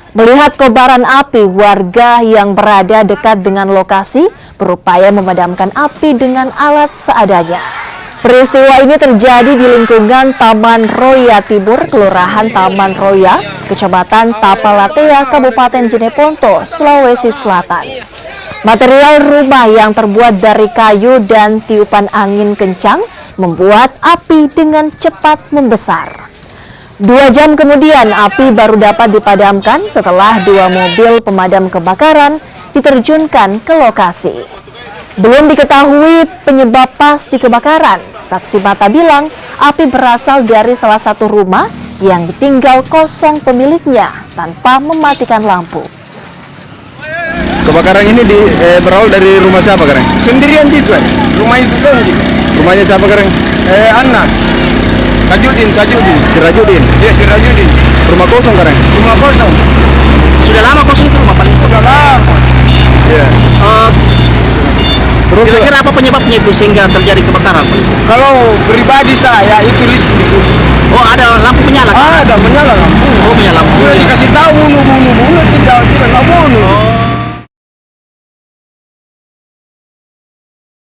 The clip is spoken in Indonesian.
Melihat kobaran api, warga yang berada dekat dengan lokasi berupaya memadamkan api dengan alat seadanya. Peristiwa ini terjadi di lingkungan Taman Roya Tibur, Kelurahan Taman Roya, Kecamatan Tapalatea, Kabupaten Jeneponto, Sulawesi Selatan. Material rumah yang terbuat dari kayu dan tiupan angin kencang membuat api dengan cepat membesar. 2 jam kemudian api baru dapat dipadamkan setelah 2 mobil pemadam kebakaran diterjunkan ke lokasi. Belum diketahui penyebab pasti kebakaran. Saksi mata bilang api berasal dari salah satu rumah yang ditinggal kosong pemiliknya tanpa mematikan lampu. Kebakaran ini berawal dari rumah siapa, Kareng? Sendirian gitu, rumah itu kan gitu. Rumahnya siapa, Kareng? Anak Kajudin. Si Rajudin. Iya, si Rajudin. Rumah kosong, Kareng? Rumah kosong. Sudah lama kosong itu rumah paling? Sudah lama. Iya. Terus Kira-kira apa penyebabnya itu sehingga terjadi kebakaran? Kalau pribadi saya itu listrik. Oh, ada lampu menyala? Ada menyala lampu. Oh, menyala lampu. Sudah dikasih tahu mulu.